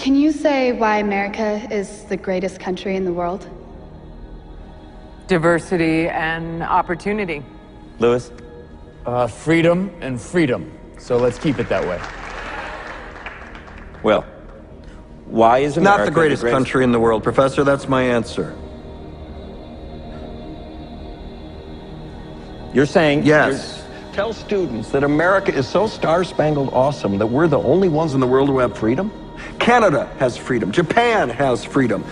Can you say why America is the greatest country in the world? Diversity and opportunity. Lewis? Freedom and freedom. So let's keep it that way. Well, why is America Not the greatest country in the world, Professor. That's my answer. You're saying... Yes. Tell students that America is so star-spangled awesome that we're the only ones in the world who have freedom. Canada has freedom. Japan has freedom.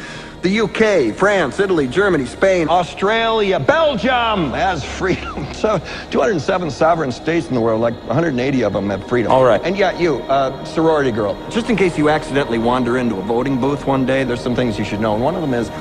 The UK, France, Italy, Germany, Spain, Australia, Belgium has freedom. So 207 sovereign states in the world, like 180 of them have freedom. All right. And yeah, you, sorority girl, just in case you accidentally wander into a voting booth one day, there's some things you should know. And one of them is,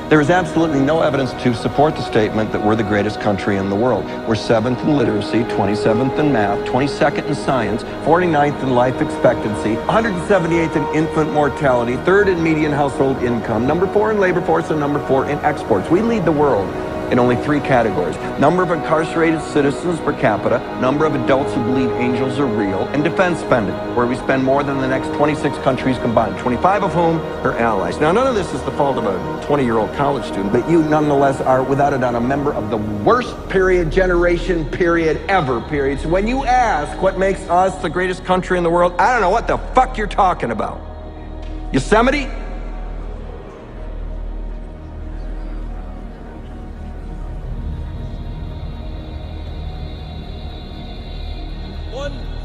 there is absolutely no evidence to support the statement that we're the greatest country in the world. We're 7th in literacy, 27th in math, 22nd in science, 49th in life expectancy, 178th in infant mortality, 3rd in median household income, number 4 in labor force, and number 4 in exports. We lead the world in only 3 categories: number of incarcerated citizens per capita, number of adults who believe angels are real, and defense spending, where we spend more than the next 26 countries combined, 25 of whom are allies. Now, none of this is the fault of a 20-year-old college student, but you nonetheless are, without a doubt, a member of the worst generation ever. So when you ask what makes us the greatest country in the world, I don't know what the fuck you're talking about. Yosemite?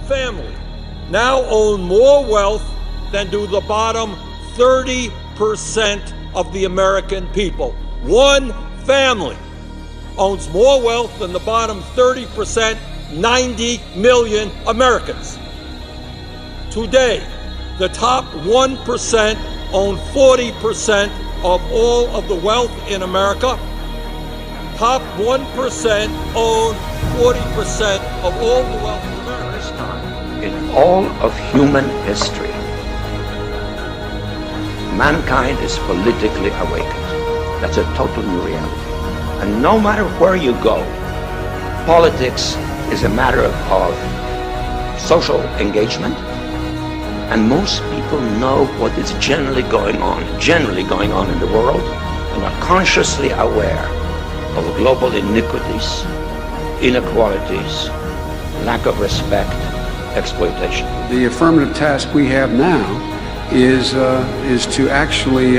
Family now own more wealth than do the bottom 30% of the American people. One family owns more wealth than the bottom 30%, 90 million Americans. Today, the top 1% own 40% of all of the wealth in America. Top 1% own 40% of all the wealth in America. In all of human history, mankind is politically awakened. That's a total new reality. And no matter where you go, politics is a matter of social engagement. And most people know what is generally going on in the world, and are consciously aware of global iniquities, inequalities, lack of respect, exploitation. The affirmative task we have now is to actually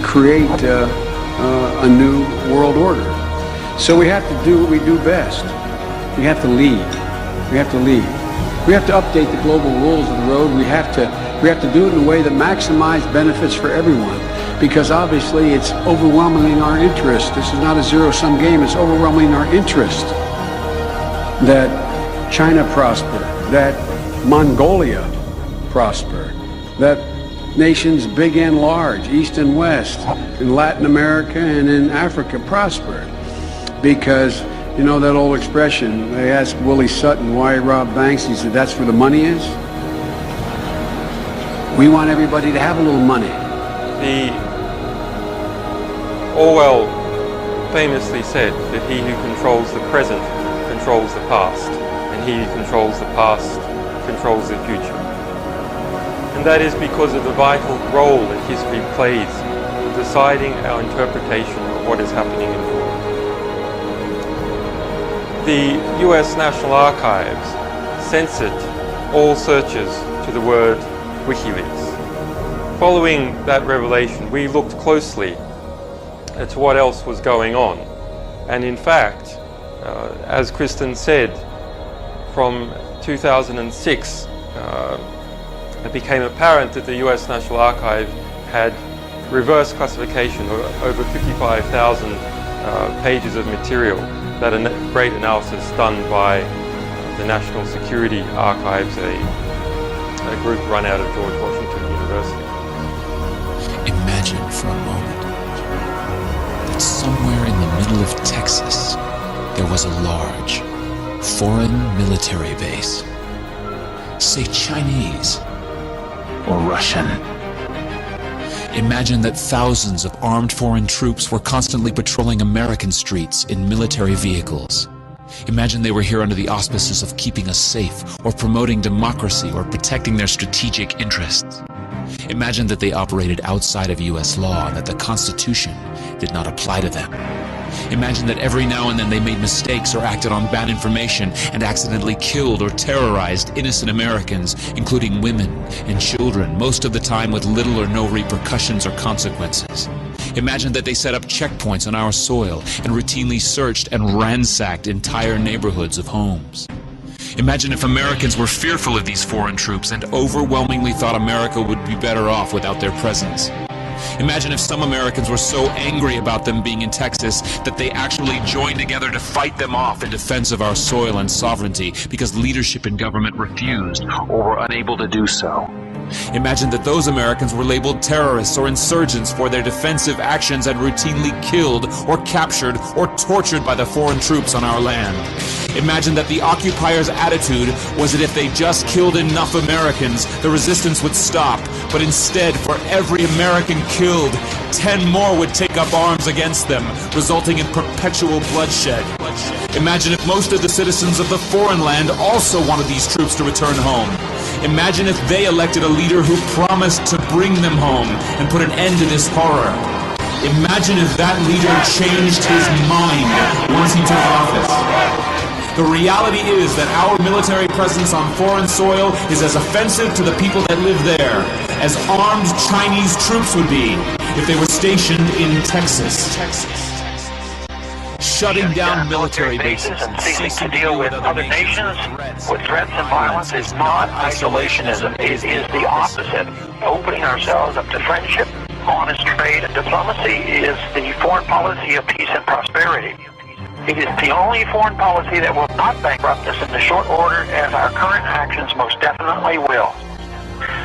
create a new world order. So we have to do what we do best. We have to lead. We have to lead. We have to update the global rules of the road. We have to do it in a way that maximizes benefits for everyone, because obviously it's overwhelmingly in our interest. This is not a zero-sum game. It's overwhelmingly in our interest that China prosper, that Mongolia prosper, that nations big and large, East and West, in Latin America and in Africa prosper. Because, you know that old expression, they asked Willie Sutton why he robbed banks, he said, that's where the money is. We want everybody to have a little money. Orwell famously said that he who controls the present controls the past, and he who controls the past controls the future. And that is because of the vital role that history plays in deciding our interpretation of what is happening in the world. The US National Archives censored all searches to the word WikiLeaks. Following that revelation, we looked closely at what else was going on. And in fact, as Kristen said, from 2006, it became apparent that the US National Archive had reverse classification of over 55,000 pages of material, that a great analysis done by the National Security Archives, a group run out of George Washington University. Imagine for a moment that somewhere in the middle of Texas there was a large foreign military base, say Chinese or Russian. Imagine that thousands of armed foreign troops were constantly patrolling American streets in military vehicles. Imagine they were here under the auspices of keeping us safe, or promoting democracy, or protecting their strategic interests. Imagine that they operated outside of U.S. law and that the Constitution did not apply to them. Imagine that every now and then they made mistakes or acted on bad information and accidentally killed or terrorized innocent Americans, including women and children, most of the time with little or no repercussions or consequences. Imagine that they set up checkpoints on our soil and routinely searched and ransacked entire neighborhoods of homes. Imagine if Americans were fearful of these foreign troops and overwhelmingly thought America would be better off without their presence. Imagine if some Americans were so angry about them being in Texas that they actually joined together to fight them off in defense of our soil and sovereignty because leadership in government refused or were unable to do so. Imagine that those Americans were labeled terrorists or insurgents for their defensive actions and routinely killed or captured or tortured by the foreign troops on our land. Imagine that the occupiers' attitude was that if they just killed enough Americans, the resistance would stop. But instead, for every American killed, 10 more would take up arms against them, resulting in perpetual bloodshed. Imagine if most of the citizens of the foreign land also wanted these troops to return home. Imagine if they elected a leader who promised to bring them home and put an end to this horror. Imagine if that leader changed his mind once he took office. The reality is that our military presence on foreign soil is as offensive to the people that live there as armed Chinese troops would be if they were stationed in Texas. Shutting down military bases and ceasing to deal with other nations with threats and violence is not isolationism. It is the opposite. Opening ourselves up to friendship, honest trade, and diplomacy is the foreign policy of peace and prosperity. It is the only foreign policy that will not bankrupt us in the short order, as our current actions most definitely will.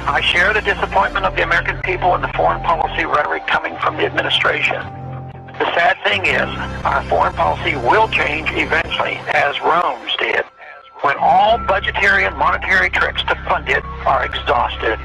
I share the disappointment of the American people in the foreign policy rhetoric coming from the administration. The sad thing is, our foreign policy will change eventually, as Rome's did, when all budgetary and monetary tricks to fund it are exhausted.